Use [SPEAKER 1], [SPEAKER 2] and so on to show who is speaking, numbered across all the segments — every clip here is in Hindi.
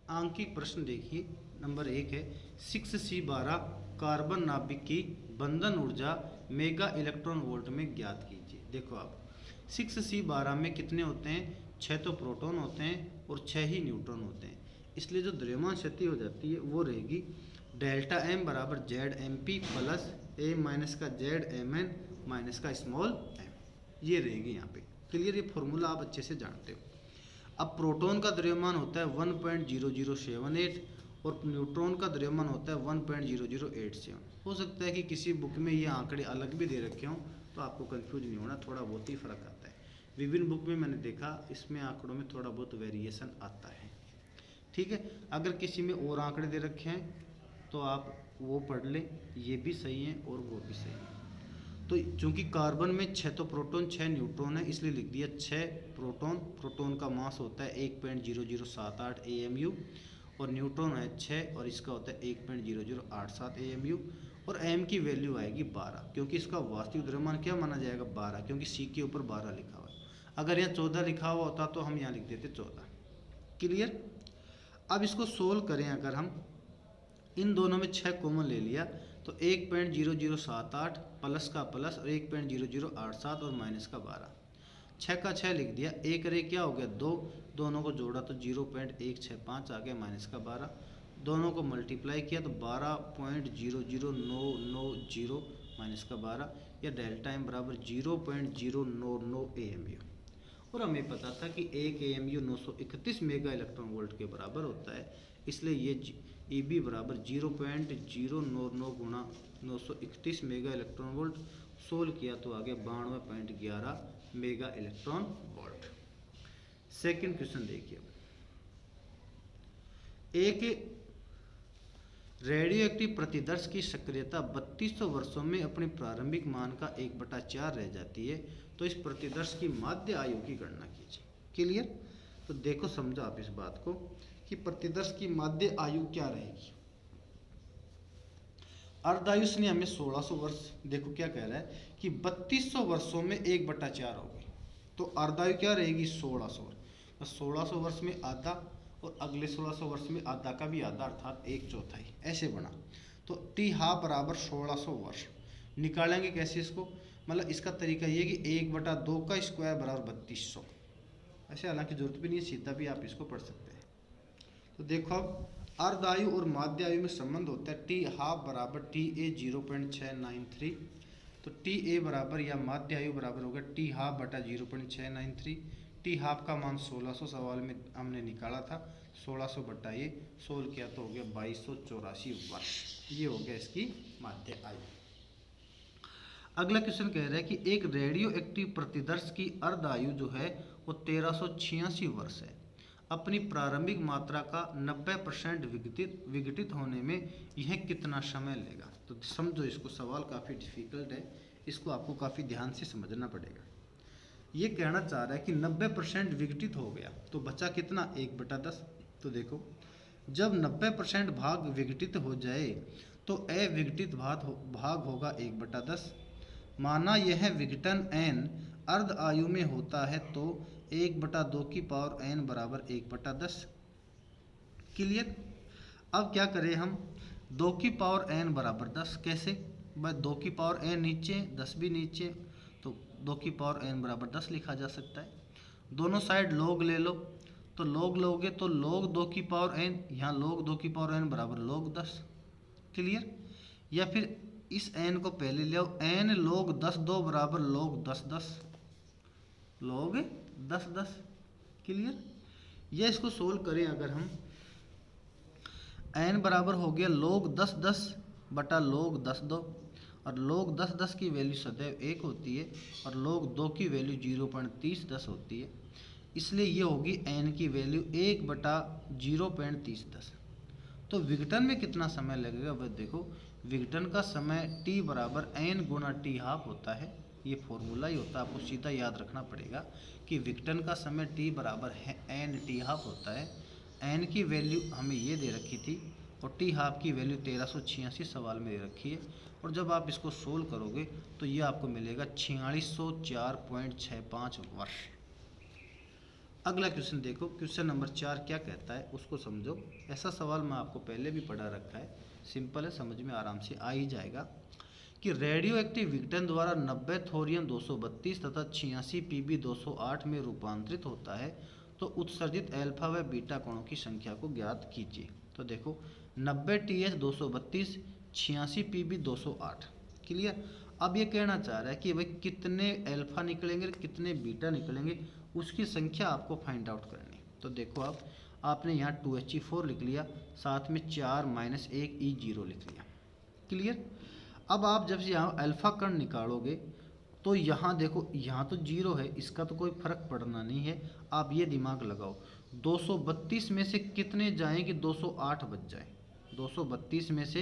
[SPEAKER 1] आंकिक प्रश्न देखिए, नंबर 1 है 6C12 कार्बन नाभिक की बंधन ऊर्जा मेगा इलेक्ट्रॉन वोल्ट में ज्ञात कीजिए। देखो आप 6C12 में कितने होते हैं, 6 तो प्रोटॉन होते हैं और 6 ही न्यूट्रॉन होते हैं, इसलिए जो द्रव्यमान शक्ति हो जाती है वो रहेगी डेल्टा एम बराबर जेड एम पी प्लस ए माइनस का जेड एम एन माइनस का स्मॉल एम, ये रहेगी यहाँ पे। क्लियर, ये फॉर्मूला आप अच्छे से जानते हो। अब प्रोटॉन का द्रव्यमान होता है 1.0078 और न्यूट्रॉन का द्रव्यमान होता है 1.0087। हो सकता है कि किसी बुक में ये आंकड़े अलग भी दे रखे हों, तो आपको कंफ्यूज नहीं होना, थोड़ा बहुत ही फर्क आता है। विभिन्न बुक में मैंने देखा इसमें आंकड़ों में थोड़ा बहुत वेरिएशन आता है। ठीक है, अगर किसी में और आंकड़े दे रखे हैं तो आप वो पढ़ लें, ये भी सही है और वो भी सही है। तो चूंकि कार्बन में 6 तो प्रोटॉन 6 न्यूट्रॉन है, इसलिए लिख दिया 6 प्रोटॉन। प्रोटॉन का मास होता है 1.0078 AMU और न्यूट्रॉन है 6 और इसका होता है 1.0087 AMU और एम की वैल्यू आएगी 12, क्योंकि इसका वास्तविक द्रव्यमान क्या माना जाएगा 12, क्योंकि सी के ऊपर 12 लिखा हुआ है। अगर यहाँ 14 लिखा हुआ होता तो हम यहाँ लिख देते 14। क्लियर। अब इसको सोल्व करें, अगर हम इन दोनों में 6 कॉमन ले लिया तो 1.0078 प्लस का प्लस और 1.0087 और माइनस का 12, 6 का 6 लिख दिया, एक रे क्या हो गया 2, दोनों को जोड़ा तो 0.165 आ गया माइनस का 12, दोनों को मल्टीप्लाई किया तो 12.00990 माइनस का 12 या डेल्टा एम बराबर 0.099 AMU। और हमें पता था कि 1 AMU 931 मेगा इलेक्ट्रॉन वोल्ट के बराबर होता है, इसलिए ये EB बराबर 0.099 गुणा 931 मेगा इलेक्ट्रॉन वोल्ट, सोल्व किया तो आ गया 92.11 mega electron volt. Second question देखिए, एक रेडियो एक्टिव प्रतिदर्श की सक्रियता 3200 वर्षों में अपने प्रारंभिक मान का 1/4 रह जाती है, तो इस प्रतिदर्श की माध्य आयु की गणना कीजिए। क्लियर। तो देखो समझो आप इस बात को कि प्रतिदर्श की माध्य आयु क्या रहेगी। अर्धायुष ने हमें 1600 वर्ष, देखो क्या कह रहा है कि 3200 वर्षों में 1/4 होगी, तो अर्धायु क्या रहेगी 1600 वर्ष। तो 1600 वर्ष में आधा और अगले 1600 वर्ष में आधा का भी आधा, अर्थात 1/4 ऐसे बना। तो टी हाफ बराबर 1600 वर्ष निकालेंगे कैसे इसको, मतलब इसका तरीका ये कि 1/2 का स्क्वायर बराबर 3200, ऐसे हालांकि जरूरत भी नहीं है, सीधा भी आप इसको पढ़ सकते हैं। तो देखो अब अर्धायु और माध्य आयु में संबंध होता है टी हाफ बराबर TA 0.693, तो TA बराबर या माध्य आयु बराबर होगा टी हाफ बटा 0.693। टी हाफ का मान 1600 सवाल में हमने निकाला था, 1600 बटा ये सोल्व किया तो हो गया 2284 वर्ष, ये हो गया इसकी माध्य आयु। अगला क्वेश्चन कह रहा है कि एक रेडियो एक्टिव प्रतिदर्श की अर्ध आयु जो है वो 1386 वर्ष है, अपनी प्रारंभिक मात्रा का 90% विघटित होने में यह कितना समय लेगा। तो समझो इसको, सवाल काफ़ी डिफिकल्ट है, इसको आपको काफ़ी ध्यान से समझना पड़ेगा। ये कहना चाह रहा है कि 90% विघटित हो गया तो बचा कितना 1/10। तो देखो जब 90% भाग विघटित हो जाए तो अविघटित भाग होगा 1/10। माना यह विघटन n अर्ध आयु में होता है तो 1/2 की पावर n बराबर 1/10। क्लियर। अब क्या करें हम, 2 की पावर n बराबर 10 कैसे, भाई 2 की पावर n नीचे 10 भी नीचे, तो 2 की पावर n बराबर 10 लिखा जा सकता है। दोनों साइड लोग ले लो, तो लोग लोगे तो log 2 की पावर n, यहाँ log 2 की पावर n बराबर log 10। क्लियर। या फिर इस n को पहले ले आओ, n log 10 2 बराबर log 10 10, log 10 10। क्लियर। यह इसको सोल्व करें अगर हम, n बराबर हो गया log 10 10 बटा log 10 2, और log 10 10 की वैल्यू सदैव 1 होती है और log 2 की वैल्यू 0.3010 होती है, इसलिए ये होगी n की वैल्यू 1/0.3010। तो विघटन में कितना समय लगेगा, वह देखो विघटन का समय t बराबर n गुना t हाफ होता है, ये फॉर्मूला ही होता है, आपको सीधा याद रखना पड़ेगा कि विघटन का समय t बराबर है n t हाफ होता है। n की वैल्यू हमें ये दे रखी थी और टी हाफ की वैल्यू 1386 सवाल में दे रखी है, और जब आप इसको सोल्व करोगे तो ये आपको मिलेगा 4604.65 वर्ष। अगला क्वेश्चन देखो, क्वेश्चन नंबर 4 क्या कहता है उसको समझो। ऐसा सवाल मैं आपको पहले भी पढ़ा रखा है, सिंपल है, समझ में आराम से आ ही जाएगा कि रेडियो एक्टिव विघटन द्वारा 90 थोरियम 232 तथा 86 पीबी 208 में रूपांतरित होता है तो उत्सर्जित अल्फा व बीटा कणों की संख्या को ज्ञात कीजिए। तो देखो 90 TH 232, 86 पीबी 208, क्लियर। अब ये कहना चाह रहा है कि भाई कितने अल्फा निकलेंगे कितने बीटा निकलेंगे, उसकी संख्या आपको फाइंड आउट करनी। तो देखो आपने यहाँ 2He4 लिख लिया, साथ में 4 - 1 E0 लिख लिया, क्लियर। अब आप जब यहाँ अल्फा कण निकालोगे तो यहाँ देखो, यहाँ तो 0 है, इसका तो कोई फर्क पड़ना नहीं है। आप ये दिमाग लगाओ 232 में से कितने जाएं कि 208 बच जाए, 232 में से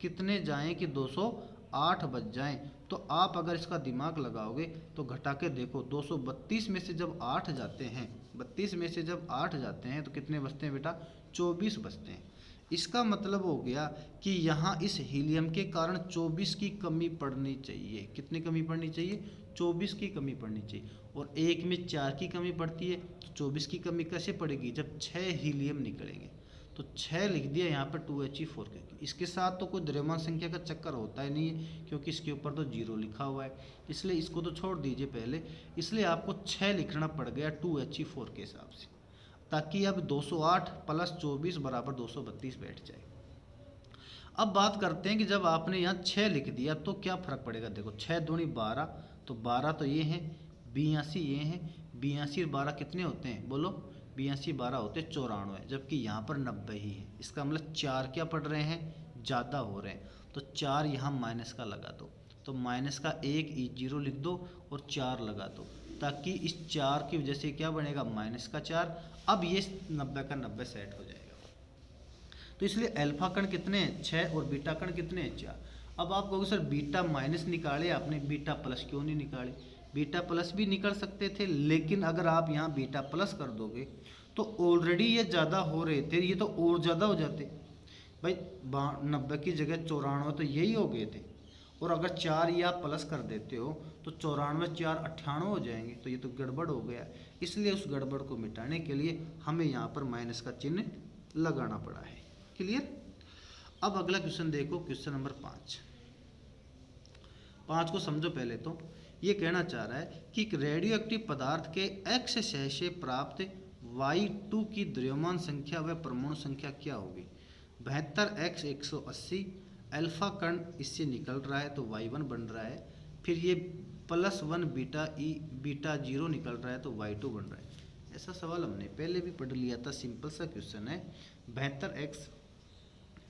[SPEAKER 1] कितने जाएं कि 208 बच जाएं। तो आप अगर इसका दिमाग लगाओगे तो घटा के देखो, 232 में से जब 8 जाते हैं, 32 में से जब 8 जाते हैं तो कितने बचते हैं बेटा, 24 बचते हैं। इसका मतलब हो गया कि यहाँ इस हीलियम के कारण 24 की कमी पड़नी चाहिए। कितनी कमी पड़नी चाहिए, 24 की कमी पड़नी चाहिए। और एक में 4 की कमी पड़ती है तो 24 की कमी कैसे पड़ेगी, जब 6 हीलियम निकलेंगे। तो 6 लिख दिया यहाँ पर 2He4 के। इसके साथ तो कोई द्रव्यमान संख्या का चक्कर होता ही नहीं है, क्योंकि इसके ऊपर तो 0 लिखा हुआ है, इसलिए इसको तो छोड़ दीजिए पहले। इसलिए आपको 6 लिखना पड़ गया 2He4 के हिसाब से, ताकि अब 208 + 24 = 232 बैठ जाए। अब बात करते हैं कि जब आपने यहाँ 6 लिख दिया तो क्या फ़र्क पड़ेगा। देखो 6 दूनी 12, तो 12 तो ये हैं, 82 ये हैं, 82 और 12 कितने होते हैं बोलो, 82 12 होते 94, जबकि यहाँ पर 90 ही है। इसका मतलब 4 क्या पढ़ रहे हैं, ज़्यादा हो रहे हैं। तो 4 यहाँ माइनस का लगा दो, तो माइनस का 1 E0 लिख दो और 4 लगा दो, ताकि इस 4 की वजह से क्या बनेगा, माइनस का 4। अब ये 90 का 90 सेट हो जाएगा। तो इसलिए अल्फा कण कितने हैं, 6, और बीटा कण कितने हैं, 4। अब आप कहोगे सर बीटा माइनस निकाले आपने, बीटा प्लस क्यों नहीं निकाले। बीटा प्लस भी निकल सकते थे, लेकिन अगर आप यहाँ बीटा प्लस कर दोगे तो ऑलरेडी ये ज़्यादा हो रहे थे, ये तो और ज़्यादा हो जाते भाई। 90 की जगह 94 तो यही हो गए थे, और अगर 4 ये आप प्लस कर देते हो तो 94 4 98 हो जाएंगे, तो ये तो गड़बड़ हो गया। इसलिए उस गड़बड़ को मिटाने के लिए हमें यहाँ पर माइनस का चिन्ह लगाना पड़ा है, क्लियर। अब अगला क्वेश्चन देखो, क्वेश्चन नंबर 5 को समझो पहले। तो ये कहना चाह रहा है कि रेडियो एक्टिव पदार्थ के X सह से प्राप्त Y2 की द्रव्यमान संख्या व परमाणु संख्या क्या होगी। 72X 180, अल्फा कण इससे निकल रहा है तो Y1 बन रहा है, फिर ये +1 बीटा 0 निकल रहा है तो Y2 बन रहा है। ऐसा सवाल हमने पहले भी पढ़ लिया था, सिंपल सा क्वेश्चन है। 72X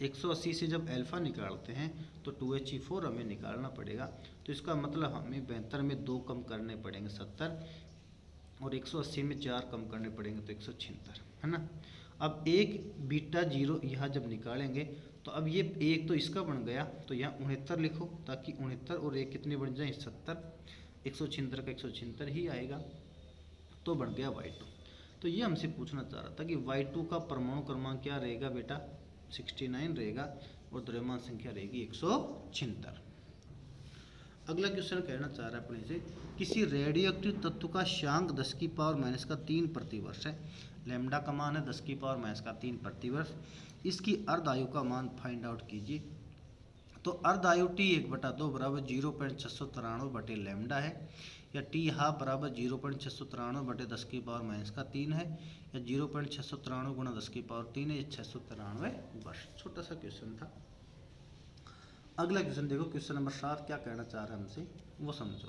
[SPEAKER 1] 180 से जब अल्फा निकालते हैं तो 2He4 हमें निकालना पड़ेगा। तो इसका मतलब हमें 72 में 2 कम करने पड़ेंगे 70, और 180 में 4 कम करने पड़ेंगे तो 176, है ना। अब एक बीटा 0 यहाँ जब निकालेंगे तो अब ये एक तो इसका बन गया, तो यहाँ 69 लिखो, ताकि 69 और एक कितने बन जाए, 70। 176 का 176 ही आएगा, तो बन गया Y2। तो ये हमसे पूछना चाह रहा था कि Y2 का परमाणु क्रमांक क्या रहेगा बेटा, 69 रहेगा, और द्रव्यमान संख्या रहेगी 176। अगला क्वेश्चन कहना चाह रहा है अपने से, किसी रेडियो एक्टिव तत्व का शांक 10⁻³ प्रति वर्ष है। लैम्डा का मान है 10⁻³ प्रति वर्ष। इसकी अर्ध आयु का मान फाइंड आउट कीजिए। तो अर्ध आयु T1/2 = 0.693 बटे लैम्डा है, या T½ = 0.693 बटे 10⁻³ है, या 0.693 × 10⁻³ है, या 693 वर्ष। छोटा सा क्वेश्चन था। अगला क्वेश्चन देखो, क्वेश्चन नंबर 7 क्या कहना चाह रहा है हमसे वो समझो,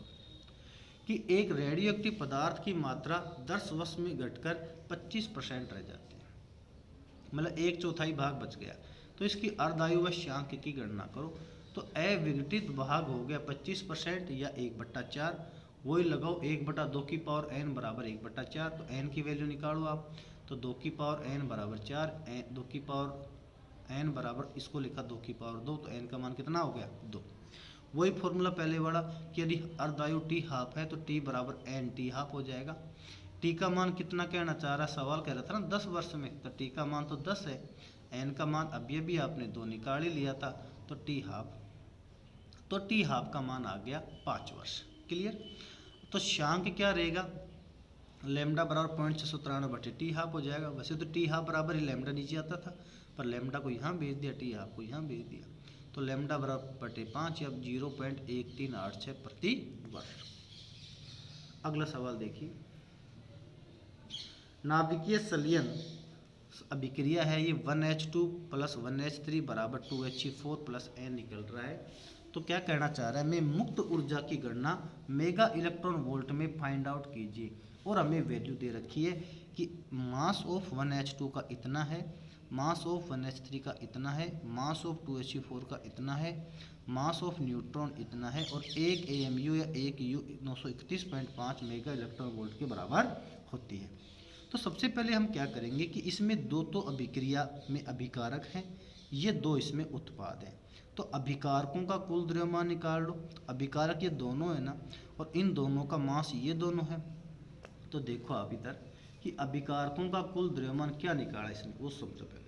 [SPEAKER 1] कि एक रेडियो एक्टिव पदार्थ की मात्रा 10 वर्ष में घटकर 25% रह जाती है, मतलब 1/4 भाग बच गया। तो इसकी अर्धायु व शांक की गणना करो। तो अविघटित भाग हो गया 25% या 1/4, वही लगाओ 1/2n बराबर 1/4। तो n की वैल्यू निकालो आप, तो 2n बराबर 4, 2n बराबर इसको लिखा 2 तो n का मान कितना हो गया, 2। वही फॉर्मूला पहले वाला कि यदि अर्धायु T½ है तो T बराबर n T½ हो जाएगा। T का मान कितना कहना चाह रहा, सवाल कह रहा था ना 10 वर्ष में, तो T का मान तो 10 है। n का मान अभी भी आपने 2 निकाल ही लिया था, तो T½ का मान आ गया 5 वर्ष, क्लियर। तो शांक क्या रहेगा, लेमडा बराबर 0.693/t½ हो जाएगा। वैसे तो टी हाफ बराबर ही लेमडा नीचे आता था, पर लेमडा को यहाँ भेज दिया, टी हाफ को यहाँ भेज दिया, तो लेमडा बराबर /5 या 0.1386 प्रति वर्ष। अगला सवाल देखिए, नाभिकीय संलयन अभिक्रिया है, ये 1H2 + 1H3 बराबर 2He4 + N निकल रहा है। तो क्या कहना चाह रहा है, मैं मुक्त ऊर्जा की गणना मेगा इलेक्ट्रॉन वोल्ट में फाइंड आउट कीजिए, और हमें वैल्यू दे रखी है कि मास ऑफ 1H2 का इतना है, मास ऑफ 1H3 का इतना है, मास ऑफ 2He4 का इतना है, मास ऑफ न्यूट्रॉन इतना है, और एक AMU या एक U 931.5 मेगा इलेक्ट्रॉन वोल्ट के बराबर होती है। तो सबसे पहले हम क्या करेंगे कि इसमें दो तो अभिक्रिया में अभिकारक हैं, ये दो इसमें उत्पाद हैं, तो अभिकारकों का कुल द्रव्यमान निकाल लो। तो अभिकारक ये दोनों है ना, और इन दोनों का मास ये दोनों है। तो देखो आप इधर कि अभिकारकों का कुल द्रव्यमान क्या निकाला इसने, वो सबसे पहले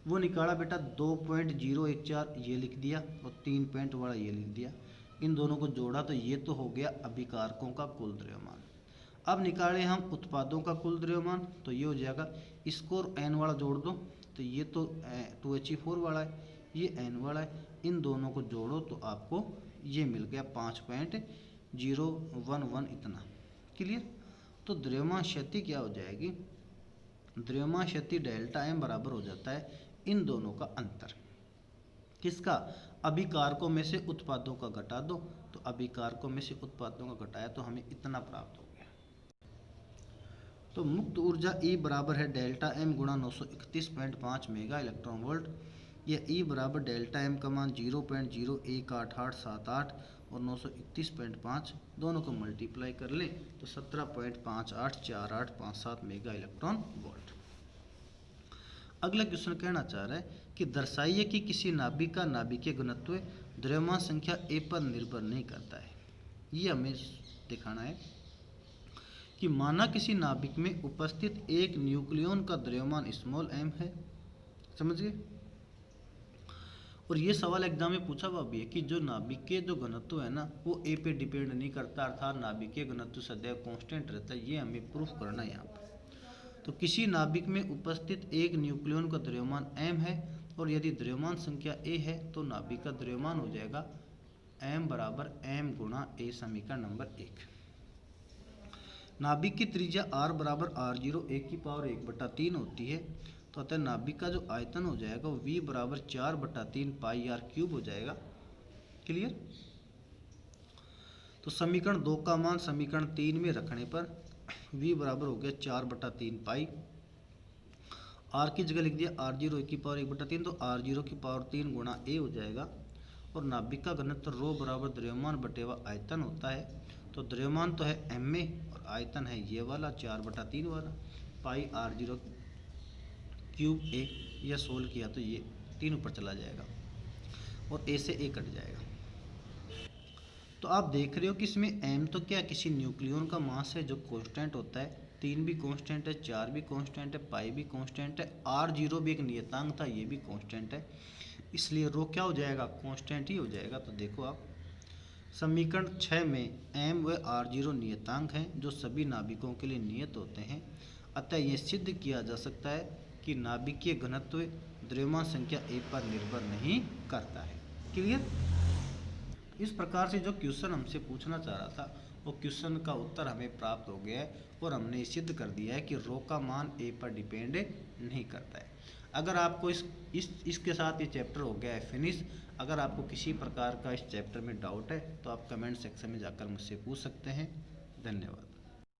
[SPEAKER 1] वो निकाला बेटा 2.014, ये लिख दिया, और 3 पॉइंट वाला ये लिख दिया, इन दोनों को जोड़ा तो ये तो हो गया अभिकारकों का कुल द्रव्यमान। अब निकाले हम उत्पादों का कुल द्रव्यमान, तो ये हो जाएगा, इसको और N वाला जोड़ दो, तो ये तो 2He4 वाला है, ये N वाला है, इन दोनों को जोड़ो तो आपको ये मिल गया 5.011 इतना। क्लियर। तो द्रव्यमान शक्ति क्या हो जाएगी, द्रव्यमान शक्ति ΔM बराबर हो जाता है इन दोनों का अंतर, किसका, अभिकारकों में से उत्पादों का घटा दो, तो अभिकारकों में से उत्पादों का घटाया तो हमें इतना प्राप्त हो गया। तो मुक्त ऊर्जा E बराबर है ΔM गुणा 931.5 मेगा इलेक्ट्रॉन वोल्ट। यह E बराबर ΔM का मान 0.01888 और 931.5 दोनों को मल्टीप्लाई कर लें तो 17.584857 मेगा इलेक्ट्रॉन वोल्ट। अगला क्वेश्चन कहना चाह रहा है कि दर्शाइए कि किसी नाभिक का नाभिकीय घनत्व द्रव्यमान संख्या A पर निर्भर नहीं करता है। ये हमें दिखाना है कि माना किसी नाभिक में उपस्थित एक न्यूक्लियन का द्रव्यमान m है, समझ गए। और ये सवाल एग्जाम में पूछा हुआ भी है कि जो नाभिक के जो घनत्व है ना वो A पे डिपेंड नहीं करता, अर्थात नाभिकीय घनत्व सदैव कांस्टेंट रहता है, ये हमें प्रूफ करना है यहाँ पर। तो किसी नाभिक में उपस्थित एक न्यूक्लियन का द्रव्यमान m है, और यदि द्रव्यमान संख्या A है तो नाभिक का द्रव्यमान हो जाएगा m बराबर m गुणा A, समीकरण नंबर 1। नाभिक की त्रिज्या r बराबर r0 1/3 होती है, तो अतः नाभिक का जो आयतन हो जाएगा वो V बराबर 4/3 πr³ हो जाएगा। क्लियर। तो समीकरण 2 का मान समीकरण 3 में रखने पर V बराबर हो गया 4/3 पाई, r की जगह लिख दिया r0 1/3, तो r0⁻³ गुणा A हो जाएगा। और नाभिक का घनत्व ρ बराबर द्रव्यमान बटेवा आयतन होता है, तो द्रव्यमान तो है ma और आयतन है ये वाला 4/3 वाला, पाई r0³ A। यह सोल्व किया तो ये 3 ऊपर चला जाएगा और A से A कट जाएगा। तो आप देख रहे हो कि इसमें m तो क्या किसी न्यूक्लियन का मास है जो कांस्टेंट होता है, 3 भी कांस्टेंट है, 4 भी कांस्टेंट है, पाई भी कांस्टेंट है, r0 भी एक नियतांक था ये भी कांस्टेंट है, इसलिए रो क्या हो जाएगा, कांस्टेंट ही हो जाएगा। तो देखो आप समीकरण 6 में m व r0 नियतांक हैं जो सभी नाभिकों के लिए नियत होते हैं, अतः यह सिद्ध किया जा सकता है कि नाभिकीय घनत्व द्रव्यमान संख्या A पर निर्भर नहीं करता है। क्लियर। इस प्रकार से जो क्वेश्चन हमसे पूछना चाह रहा था वो क्वेश्चन का उत्तर हमें प्राप्त हो गया है, और हमने सिद्ध कर दिया है कि रो का मान A पर डिपेंड नहीं करता है। अगर आपको इसके साथ ये चैप्टर हो गया है फिनिश। अगर आपको किसी प्रकार का इस चैप्टर में डाउट है तो आप कमेंट सेक्शन में जाकर मुझसे पूछ सकते हैं। धन्यवाद।